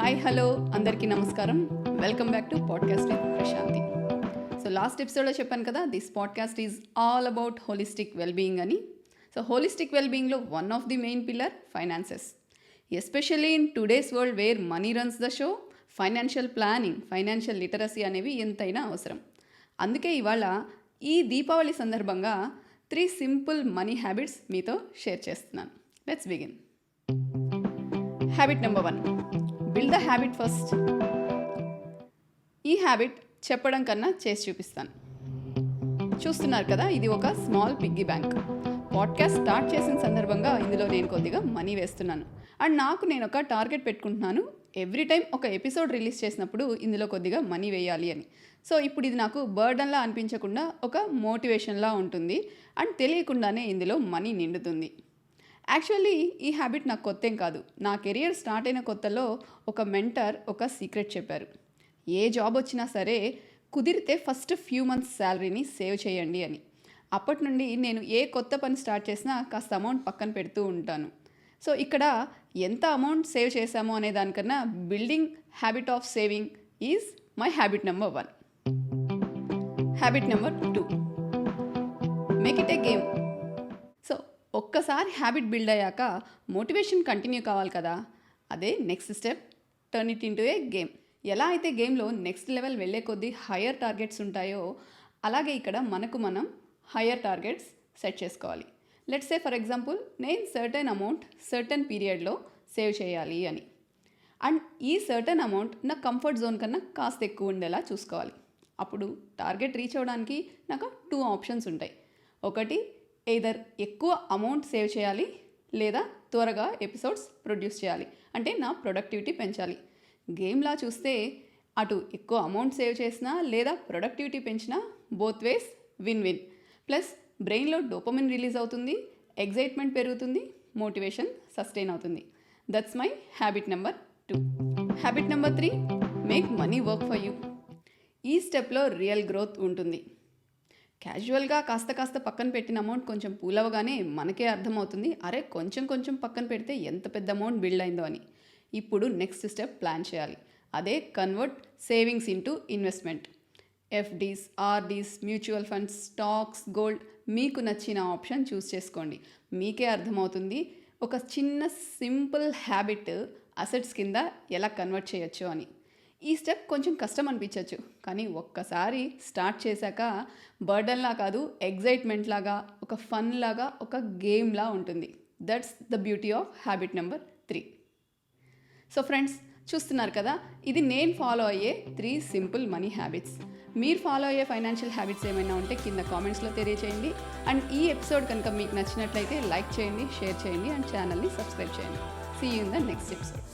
Hi hello అందరికీ నమస్కారం. Welcome back to podcast with Prashanthi. So last ఎపిసోడ్లో చెప్పాను కదా, this podcast is all about holistic wellbeing అని. సో హోలిస్టిక్ వెల్బీయింగ్లో one of the main pillar finances. Especially in today's world where money runs the show, financial planning, financial literacy అనేవి ఎంతైనా అవసరం. అందుకే ఇవాళ ఈ దీపావళి సందర్భంగా 3 సింపుల్ మనీ హ్యాబిట్స్ మీతో షేర్ చేస్తున్నాను. Let's begin. Habit number 1, build the habit first. ఈ హ్యాబిట్ చెప్పడం కన్నా చేసి చూపిస్తాను. చూస్తున్నారు కదా, ఇది ఒక small piggy bank. Podcast start చేసిన సందర్భంగా ఇందులో నేను కొద్దిగా మనీ వేస్తున్నాను. అండ్ నేను ఒక టార్గెట్ పెట్టుకుంటున్నాను, ఎవ్రీ టైం ఒక ఎపిసోడ్ రిలీజ్ చేసినప్పుడు ఇందులో కొద్దిగా మనీ వేయాలి అని. సో ఇప్పుడు ఇది నాకు బర్డన్లా అనిపించకుండా ఒక మోటివేషన్లా ఉంటుంది. అండ్ తెలియకుండానే ఇందులో మనీ నిండుతుంది. యాక్చువల్లీ ఈ హ్యాబిట్ నాకు కొత్తేం కాదు. నా కెరియర్ స్టార్ట్ అయిన కొత్తలో ఒక మెంటర్ ఒక సీక్రెట్ చెప్పారు. ఏ జాబ్ వచ్చినా సరే కుదిరితే ఫస్ట్ ఫ్యూ మంత్స్ శాలరీని సేవ్ చేయండి అని. అప్పటి నుండి నేను ఏ కొత్త పని స్టార్ట్ చేసినా కాస్త అమౌంట్ పక్కన పెడుతూ ఉంటాను. సో ఇక్కడ ఎంత అమౌంట్ సేవ్ చేశామో అనే దానికన్నా building habit of saving is my habit number 1. Habit number 2, make it A game. So ఒక్కసారి హ్యాబిట్ బిల్డ్ అయ్యాక మోటివేషన్ కంటిన్యూ కావాలి కదా, అదే next step, turn it into A game. ఎలా అయితే గేమ్లో నెక్స్ట్ లెవెల్ వెళ్ళే కొద్దీ హయ్యర్ టార్గెట్స్ ఉంటాయో, అలాగే ఇక్కడ మనం హయ్యర్ టార్గెట్స్ సెట్ చేసుకోవాలి. లెట్స్ సే ఫర్ ఎగ్జాంపుల్, నేను సర్టెన్ అమౌంట్ సర్టెన్ పీరియడ్లో సేవ్ చేయాలి అని. అండ్ ఈ సర్టెన్ అమౌంట్ నా కంఫర్ట్ జోన్ కన్నా కాస్త ఎక్కువ ఉండేలా చూసుకోవాలి. అప్పుడు టార్గెట్ రీచ్ అవ్వడానికి నాకు 2 ఆప్షన్స్ ఉంటాయి. ఒకటి, ఎయిదర్ ఎక్కువ అమౌంట్ సేవ్ చేయాలి, లేదా త్వరగా ఎపిసోడ్స్ ప్రొడ్యూస్ చేయాలి, అంటే నా ప్రొడక్టివిటీ పెంచాలి. గేమ్లా చూస్తే అటు ఎక్కువ అమౌంట్ సేవ్ చేసినా లేదా ప్రొడక్టివిటీ పెంచినా both ways win win. Plus బ్రెయిన్లో డోపమిన్ రిలీజ్ అవుతుంది, ఎగ్జైట్మెంట్ పెరుగుతుంది, మోటివేషన్ సస్టైన్ అవుతుంది. That's my habit number 2. Habit number 3, make money work for you. ఈ స్టెప్లో రియల్ గ్రోత్ ఉంటుంది. క్యాజువల్గా కాస్త పక్కన పెట్టిన అమౌంట్ కొంచెం పూలవగానే మనకే అర్థమవుతుంది, అరే కొంచెం పక్కన పెడితే ఎంత పెద్ద అమౌంట్ బిల్డ్ అయిందో అని. ఇప్పుడు నెక్స్ట్ స్టెప్ ప్లాన్ చేయాలి. అదే convert savings into investment. FDs, RDs, mutual funds, stocks, gold, మీకు నచ్చిన ఆప్షన్ చూస్ చేసుకోండి. మీకే అర్థమవుతుంది ఒక చిన్న సింపుల్ హ్యాబిట్ అసెట్స్ కింద ఎలా కన్వర్ట్ చేయొచ్చు అని. ఈ స్టెప్ కొంచెం కష్టం అనిపించవచ్చు, కానీ ఒక్కసారి స్టార్ట్ చేశాక బర్డన్లా కాదు, ఎగ్జైట్మెంట్ లాగా, ఒక ఫన్ లాగా, ఒక గేమ్లా ఉంటుంది. That's the beauty of habit number 3. So friends, చూస్తున్నారు కదా, ఇది నేను ఫాలో అయ్యే 3 సింపుల్ మనీ హ్యాబిట్స్. మీరు ఫాలో అయ్యే ఫైనాన్షియల్ హ్యాబిట్స్ ఏమైనా ఉంటే కింద కామెంట్స్లో తెలియచేయండి. అండ్ ఈ ఎపిసోడ్ కనుక మీకు నచ్చినట్లయితే లైక్ చేయండి, షేర్ చేయండి అండ్ ఛానల్ని సబ్స్క్రైబ్ చేయండి. See you in the next episode.